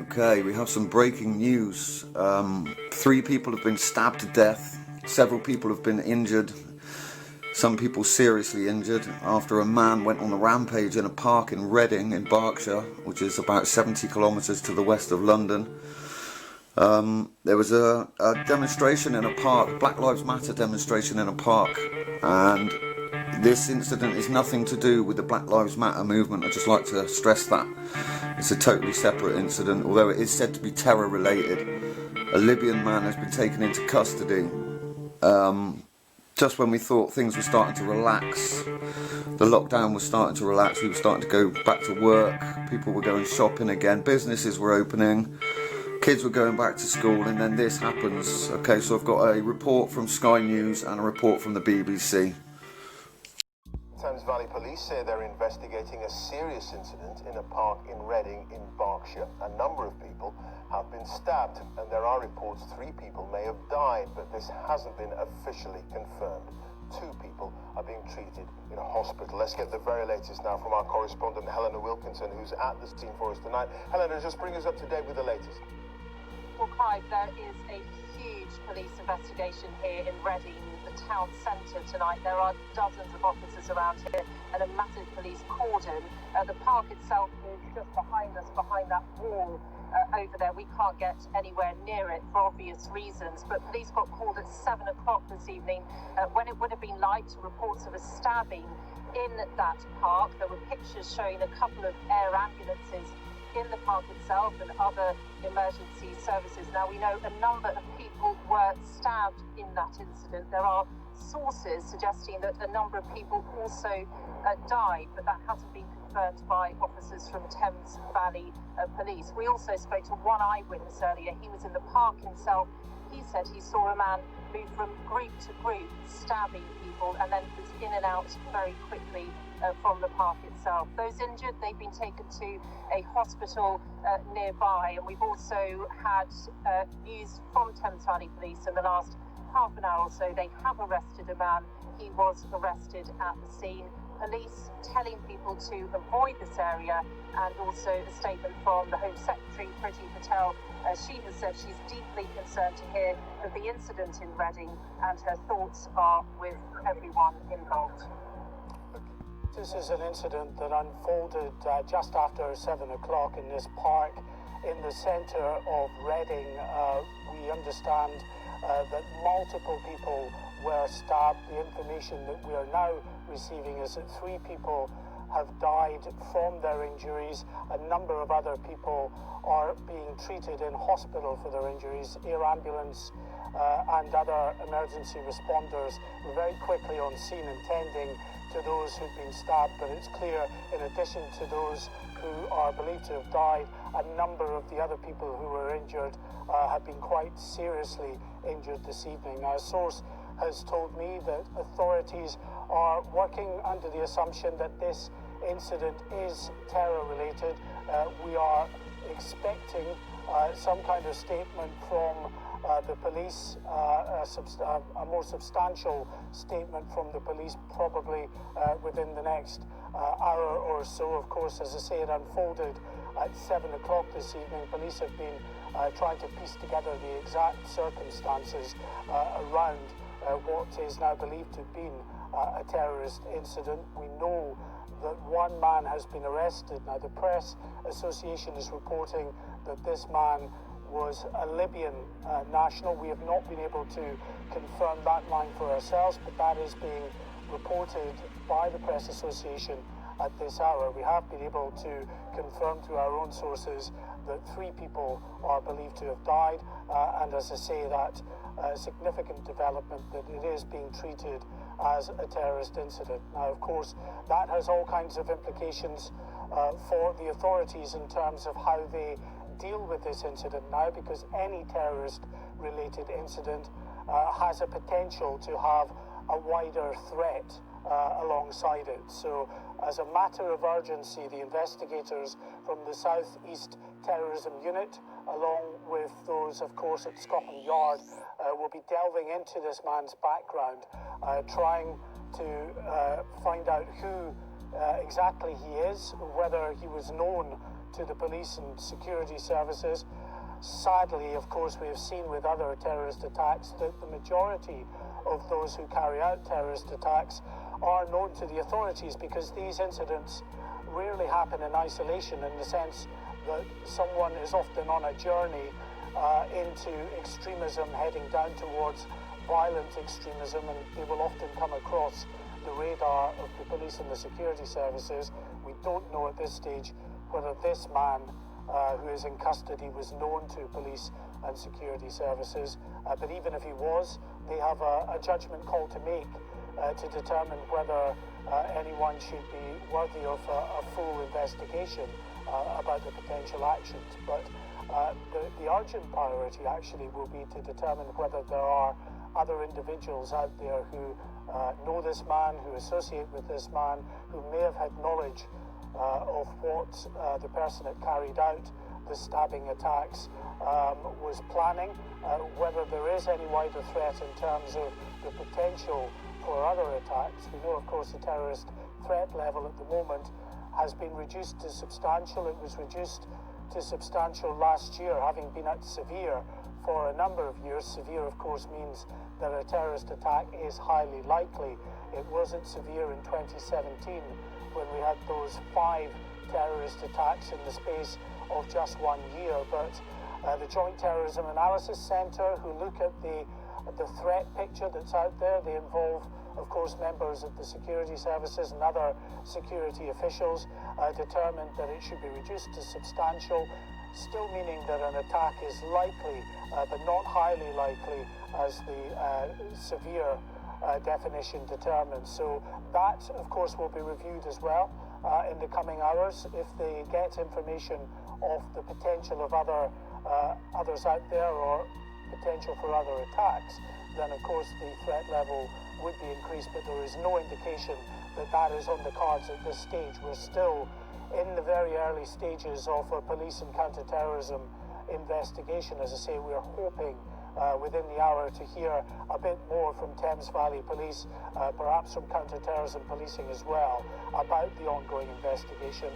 Okay, we have some breaking news. 3 people have been stabbed to death. Several people have been injured. Some people seriously injured after a man went on a rampage in a park in Reading in Berkshire, which is about 70 kilometres to the west of London. There was a demonstration in a park, a Black Lives Matter demonstration in a park, and this incident is nothing to do with the Black Lives Matter movement. I'd just like to stress that. It's a totally separate incident, although it is said to be terror related. A Libyan man has been taken into custody. Just when we thought things were starting to relax, the lockdown was starting to relax, we were starting to go back to work, people were going shopping again, businesses were opening, kids were going back to school, and then this happens. Okay, so I've got a report from Sky News and a report from the BBC. Thames Valley Police say they're investigating a serious incident in a park in Reading in Berkshire. A number of people have been stabbed, and there are reports 3 people may have died, but this hasn't been officially confirmed. 2 people are being treated in a hospital. Let's get the very latest now from our correspondent Helena Wilkinson, who's at the scene for us tonight. Helena, just bring us up to date with the latest. Well, Clive, there is a huge police investigation here in Reading, the town centre tonight. There are dozens of officers around here and a massive police cordon. The park itself is just behind us, behind that wall over there. We can't get anywhere near it for obvious reasons, but police got called at 7 o'clock this evening when it would have been light. Reports of a stabbing in that park. There were pictures showing a couple of air ambulances in the park itself and other emergency services. Now, we know a number of people were stabbed in that incident. There are sources suggesting that a number of people also died, but that hasn't been confirmed by officers from Thames Valley Police. We also spoke to one eyewitness earlier. He was in the park himself. He said he saw a man move from group to group, stabbing people, and then was in and out very quickly from the park itself. Those injured, they've been taken to a hospital nearby, and we've also had news from Thames Valley Police in the last half an hour or so. They have arrested a man. He was arrested at the scene. Police telling people to avoid this area, and also a statement from the Home Secretary, Priti Patel. She has said she's deeply concerned to hear of the incident in Reading, and her thoughts are with everyone involved. This is an incident that unfolded just after 7 o'clock in this park in the centre of Reading. We understand that multiple people were stabbed. The information that we are now receiving is that 3 people have died from their injuries. A number of other people are being treated in hospital for their injuries. Air ambulance and other emergency responders were very quickly on scene attending to those who've been stabbed, but it's clear, in addition to those who are believed to have died, a number of the other people who were injured have been quite seriously injured this evening. Now, a source has told me that authorities are working under the assumption that this incident is terror-related. We are expecting some kind of statement from the police, a more substantial statement from the police probably within the next hour or so. Of course, as I say, it unfolded at 7 o'clock this evening. Police have been trying to piece together the exact circumstances around what is now believed to have been a terrorist incident. We know that 1 man has been arrested. Now, the Press Association is reporting that this man was a Libyan national. We have not been able to confirm that line for ourselves, but that is being reported by the Press Association at this hour. We have been able to confirm through our own sources that 3 people are believed to have died, and as I say, that significant development that it is being treated as a terrorist incident. Now, of course, that has all kinds of implications for the authorities in terms of how they deal with this incident now, because any terrorist-related incident has a potential to have a wider threat alongside it. So, as a matter of urgency, the investigators from the South East Terrorism Unit, along with those, of course, at Scotland Yard, will be delving into this man's background, trying to find out who exactly he is, whether he was known to the police and security services. Sadly, of course, we have seen with other terrorist attacks that the majority of those who carry out terrorist attacks are known to the authorities, because these incidents rarely happen in isolation, in the sense that someone is often on a journey into extremism, heading down towards violent extremism, and they will often come across the radar of the police and the security services. We don't know at this stage whether this man who is in custody was known to police and security services, but even if he was, they have a judgment call to make to determine whether anyone should be worthy of a full investigation about the potential actions. But the urgent priority actually will be to determine whether there are other individuals out there who know this man, who associate with this man, who may have had knowledge of what the person that carried out the stabbing attacks was planning, whether there is any wider threat in terms of the potential for other attacks. We know, of course, the terrorist threat level at the moment has been reduced to substantial. It was reduced to substantial last year, having been at severe for a number of years. Severe, of course, means that a terrorist attack is highly likely. It wasn't severe in 2017 when we had those 5 terrorist attacks in the space of just 1 year. But the Joint Terrorism Analysis Centre, who look at the threat picture that's out there, they involve, of course, members of the security services and other security officials, determined that it should be reduced to substantial, still meaning that an attack is likely, but not highly likely, as the severe definition determines. So that, of course, will be reviewed as well in the coming hours. If they get information of the potential of others out there, or potential for other attacks, then of course the threat level would be increased, but there is no indication that that is on the cards at this stage. We're still in the very early stages of a police and counter-terrorism investigation. As I say, we're hoping within the hour to hear a bit more from Thames Valley Police, perhaps from counter-terrorism policing as well, about the ongoing investigation.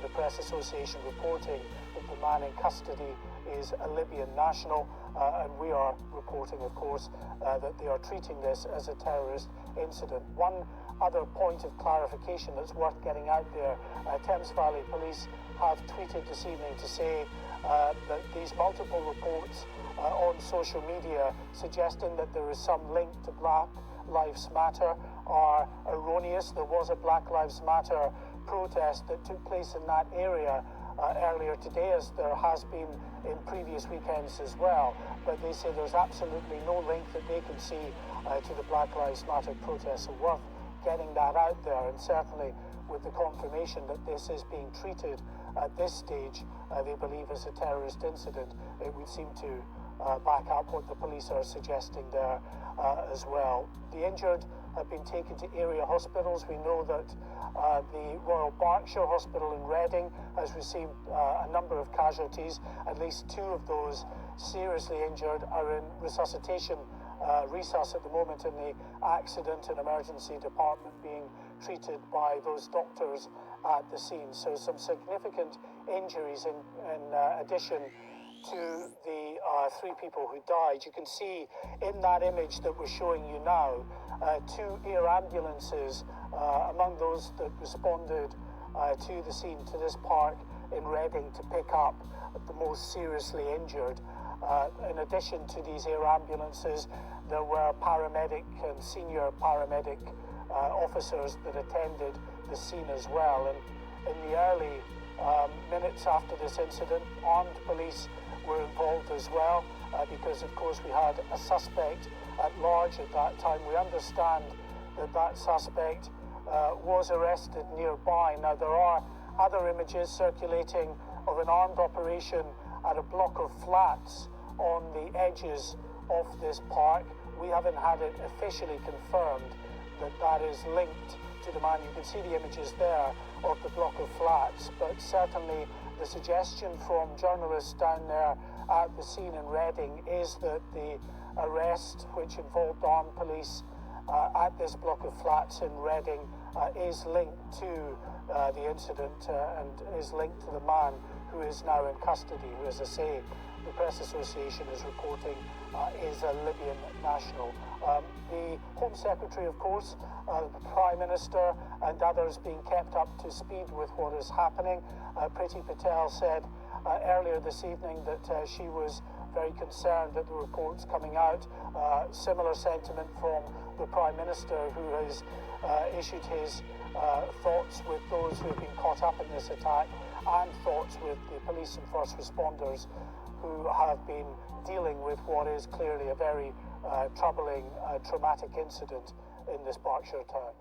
The Press Association reporting that the man in custody is a Libyan national, and we are reporting, of course, that they are treating this as a terrorist incident. One other point of clarification that's worth getting out there, Thames Valley Police have tweeted this evening to say that these multiple reports on social media suggesting that there is some link to Black Lives Matter are erroneous. There was a Black Lives Matter protest that took place in that area earlier today, as there has been in previous weekends as well, but they say there's absolutely no link that they can see to the Black Lives Matter protests. So worth getting that out there, and certainly with the confirmation that this is being treated at this stage, they believe as a terrorist incident, it would seem to back up what the police are suggesting there as well. The injured have been taken to area hospitals. We know that the Royal Berkshire Hospital in Reading has received a number of casualties. At least 2 of those seriously injured are in resuscitation, resus at the moment in the accident and emergency department, being treated by those doctors at the scene. So some significant injuries in addition to the 3 people who died. You can see in that image that we're showing you now 2 air ambulances among those that responded to the scene, to this park in Reading, to pick up the most seriously injured. In addition to these air ambulances, there were paramedic and senior paramedic officers that attended the scene as well. And in the early minutes after this incident, armed police were involved as well, because of course we had a suspect at large at that time. We understand that that suspect was arrested nearby. Now, there are other images circulating of an armed operation at a block of flats on the edges of this park. We haven't had it officially confirmed that that is linked to the man. You can see the images there of the block of flats, but certainly the suggestion from journalists down there at the scene in Reading is that the arrest, which involved armed police at this block of flats in Reading, is linked to the incident and is linked to the man who is now in custody, who, as I say, the Press Association is reporting is a Libyan national. The Home Secretary, of course, the Prime Minister and others being kept up to speed with what is happening. Priti Patel said earlier this evening that she was very concerned at the reports coming out. Similar sentiment from the Prime Minister, who has issued his thoughts with those who have been caught up in this attack, and thoughts with the police and first responders who have been dealing with what is clearly a very troubling, traumatic incident in this Berkshire town.